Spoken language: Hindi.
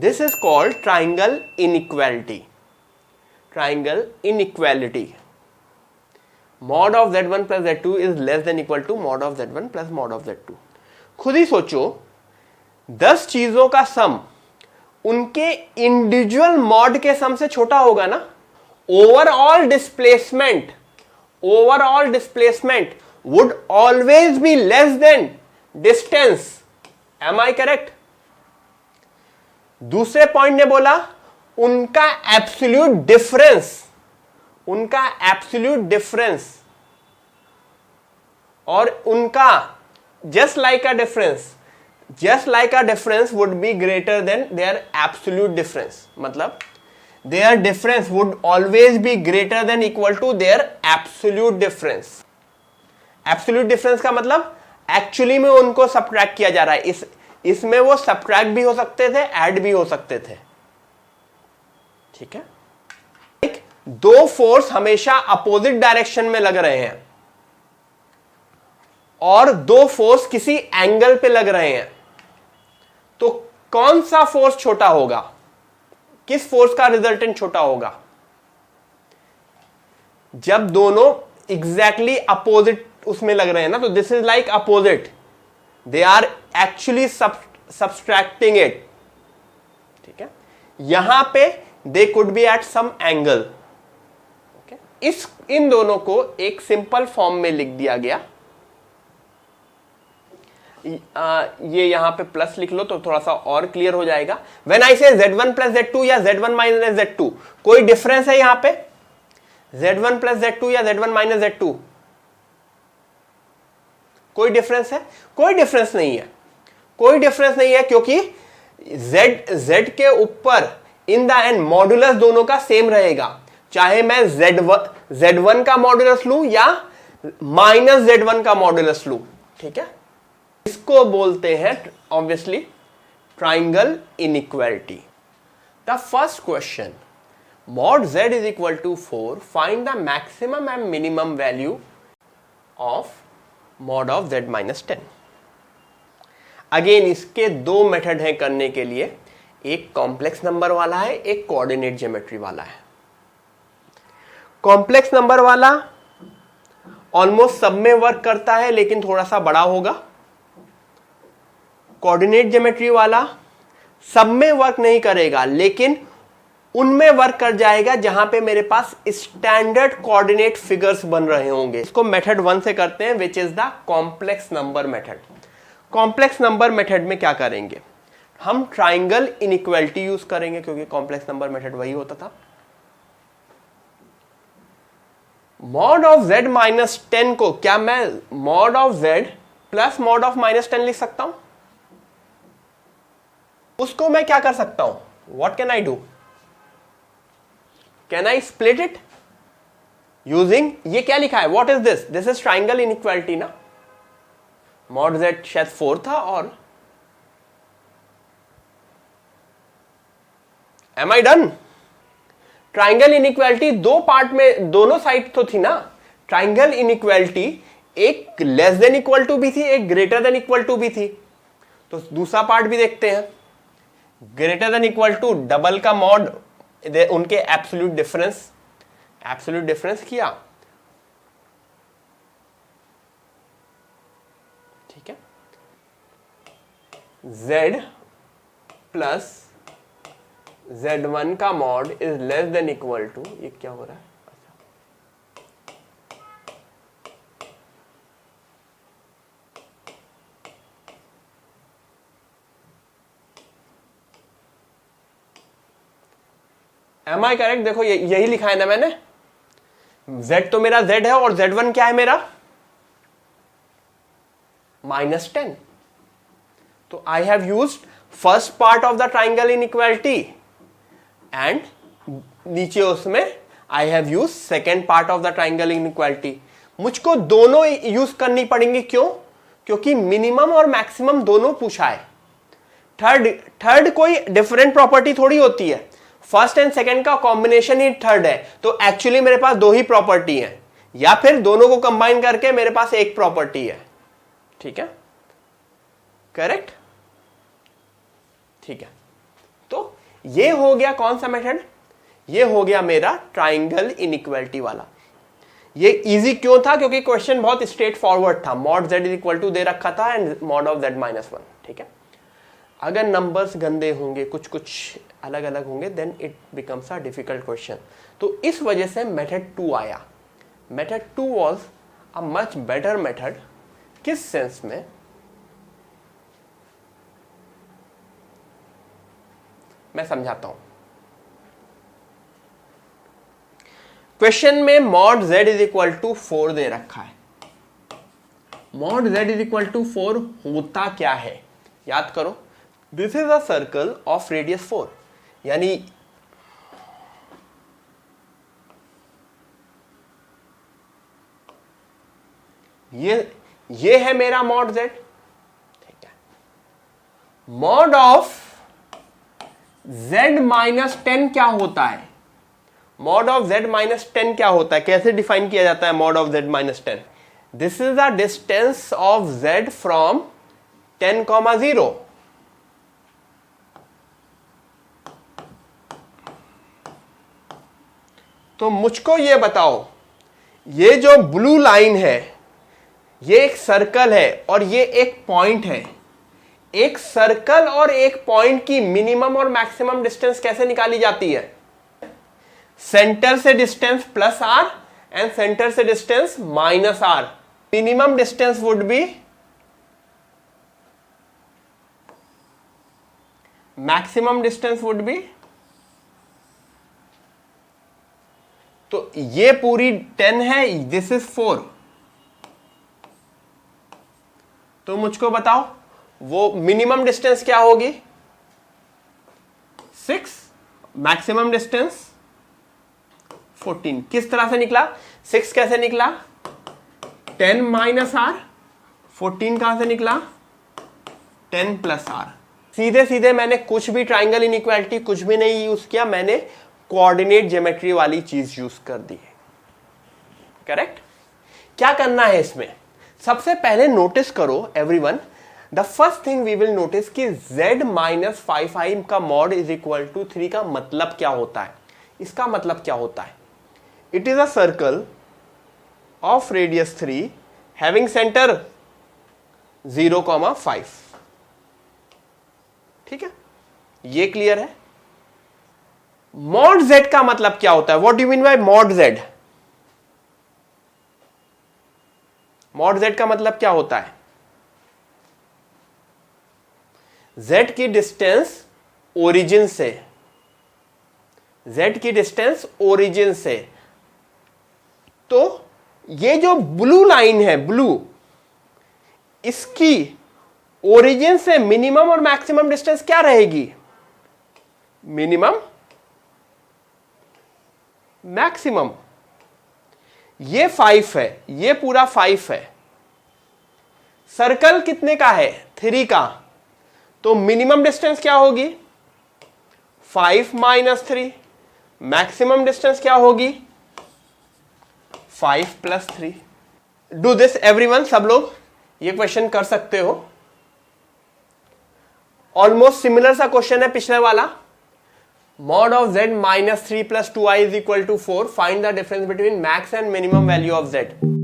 This is called triangle inequality. Triangle inequality. Mod of z1 plus z2 is less than equal to mod of z1 plus mod of z2. खुद ही सोचो, 10 चीजों का सम उनके इंडिविजुअल मॉड के सम से छोटा होगा ना. Overall displacement would always be less than distance. Am I correct? दूसरे पॉइंट ने बोला उनका एब्सोल्यूट डिफरेंस और उनका just like a difference would be greater than their absolute difference. मतलब their difference would always be greater than equal to their absolute difference. Absolute difference का मतलब एक्चुअली में उनको सब्ट्रैक्ट किया जा रहा है. इसमें वो सब्ट्रैक्ट भी हो सकते थे, ऐड भी हो सकते थे. ठीक है. दो फोर्स हमेशा अपोजिट डायरेक्शन में लग रहे हैं और दो फोर्स किसी एंगल पे लग रहे हैं, तो कौन सा फोर्स छोटा होगा? किस फोर्स का रिजल्टेंट छोटा होगा? जब दोनों एग्जैक्टली अपोजिट उसमें लग रहे हैं ना, तो this is like opposite. They are actually subtracting it. ठीक है. यहां पे they could be at some angle. इन दोनों को एक सिंपल फॉर्म में लिख दिया गया. ये यहां पे प्लस लिख लो तो थोड़ा सा और क्लियर हो जाएगा. व्हेन आई से z1 प्लस z2 या z1 माइनस z2, कोई डिफरेंस है यहां पे? z1 प्लस z2 या z1 माइनस z2, कोई डिफरेंस है? कोई डिफरेंस नहीं है, क्योंकि z के ऊपर इन द एंड मॉड्यूलस दोनों का सेम रहेगा. चाहे मैं z1 का मॉड्यूलस लूं या माइनस z1 का मॉड्यूलस लूं. ठीक है. इसको बोलते हैं obviously triangle inequality. The first question, mod z is equal to 4, find the maximum and minimum value of mod of z minus 10. Again इसके दो मेथड हैं करने के लिए. एक कॉम्प्लेक्स नंबर वाला है, एक कोऑर्डिनेट ज्योमेट्री वाला है. कॉम्प्लेक्स नंबर वाला ऑलमोस्ट सब में वर्क करता है लेकिन थोड़ा सा बड़ा होगा. कोऑर्डिनेट ज्योमेट्री वाला सब में वर्क नहीं करेगा लेकिन उनमें वर्क कर जाएगा जहां पे मेरे पास स्टैंडर्ड कोऑर्डिनेट फिगर्स बन रहे होंगे. इसको मेथड 1 से करते हैं, which is the complex number method. Complex number method में क्या करेंगे? हम ट्राइंगल इनइक्वालिटी यूज करेंगे, क्योंकि कॉम्प्लेक्स नंबर मेथड वही होता था. मॉड ऑफ z माइनस 10 को क्या मैं mod of z plus mod of minus 10 लिख सकता हूं? उसको मैं क्या कर सकता हूं? What can I do? Can I split it using, ये क्या लिखा है? What is this? This is triangle inequality ना. मॉड z शायद 4 था और am I done? Triangle inequality दो पार्ट में, दोनों साइड तो थी ना. ट्राइंगल इनइक्वालिटी एक लेस देन इक्वल टू भी थी, एक ग्रेटर देन इक्वल टू भी थी. तो दूसरा पार्ट भी देखते हैं. Greater than equal to double का मॉड, उनके एब्सोल्यूट डिफरेंस किया. ठीक है. z प्लस z1 का mod is less than equal to, ये क्या हो रहा है? Am I correct? देखो यही लिखा है ना मैंने. z तो मेरा z है और z1 क्या है मेरा? माइनस 10. तो I have used first part of the triangle inequality and नीचे उसमें I have use second part of the triangle inequality. मुझको दोनों यूज करनी पड़ेंगी. क्यों? क्योंकि मिनिमम और मैक्सिमम दोनों पूछा है. थर्ड कोई डिफरेंट प्रॉपर्टी थोड़ी होती है. फर्स्ट एंड सेकेंड का कॉम्बिनेशन ही थर्ड है, तो एक्चुअली मेरे पास दो ही प्रॉपर्टी है, या फिर दोनों को कंबाइन करके मेरे पास एक प्रॉपर्टी है. ठीक है. करेक्ट. ठीक है. तो ये हो गया कौन सा मेथड, ये हो गया मेरा ट्राइंगल इनइक्वालिटी वाला। ये इजी क्यों था, क्योंकि क्वेश्चन बहुत स्ट्रेट फॉरवर्ड था, mod z is equal to दे रखा था and mod of z minus 1। ठीक है, अगर नंबर्स गंदे होंगे, कुछ कुछ अलग अलग होंगे, then it becomes a difficult question. तो इस वजह से मेथड 2 आया। Method 2 was a much better method. किस सेंस में, मैं समझाता हूं। क्वेश्चन में mod z is equal to 4 दे रखा है। Mod z is equal to 4 होता क्या है, याद करो। This is a circle of radius 4, यानी ये है मेरा मॉड z। ठीक है, मॉड ऑफ z माइनस 10 क्या होता है, मॉड ऑफ z माइनस 10 क्या होता है, कैसे डिफाइन किया जाता है mod of z minus 10? This is the distance of z from 10,0। तो मुझको ये बताओ, ये जो ब्लू लाइन है ये एक सर्कल है और ये एक पॉइंट है। एक सर्कल और एक पॉइंट की मिनिमम और मैक्सिमम डिस्टेंस कैसे निकाली जाती है? सेंटर से distance plus R and centre से distance minus R. Minimum distance would be maximum distance would be, तो ये पूरी 10 है, दिस इज 4। तो मुझको बताओ वो मिनिमम डिस्टेंस क्या होगी? 6, मैक्सिमम डिस्टेंस 14। किस तरह से निकला? 6 कैसे निकला? 10 माइनस आर। 14 कहां से निकला? 10 प्लस आर। सीधे सीधे मैंने कुछ भी ट्राइंगल इनइक्वालिटी कुछ भी नहीं यूज किया, मैंने कोऑर्डिनेट ज्योमेट्री वाली चीज यूज कर दी है। करेक्ट? क्या करना है इसमें? सबसे पहले नोटिस करो everyone, the first thing we will notice कि z माइनस 5i का मॉड इज इक्वल टू 3 का मतलब क्या होता है। इसका मतलब क्या होता है? It is a circle of radius 3 having centre 0,5। ठीक है, ये क्लियर है। मॉड z का मतलब क्या होता है? What do you mean by mod z? Mod z का मतलब क्या होता है? z की डिस्टेंस ओरिजिन से, z की डिस्टेंस ओरिजिन से। तो ये जो ब्लू लाइन है, ब्लू, इसकी ओरिजिन से मिनिमम और मैक्सिमम डिस्टेंस क्या रहेगी? Minimum, maximum. ये 5 है, ये पूरा 5 है। सर्कल कितने का है? 3 का। तो मिनिमम डिस्टेंस क्या होगी? 5 माइनस 3। मैक्सिमम डिस्टेंस क्या होगी? 5 प्लस 3। डू दिस एवरीवन, सब लोग ये क्वेश्चन कर सकते हो। ऑलमोस्ट सिमिलर सा क्वेश्चन है पिछले वाला। Mod of z minus 3 plus 2i is equal to 4, find the difference between max and minimum value of z।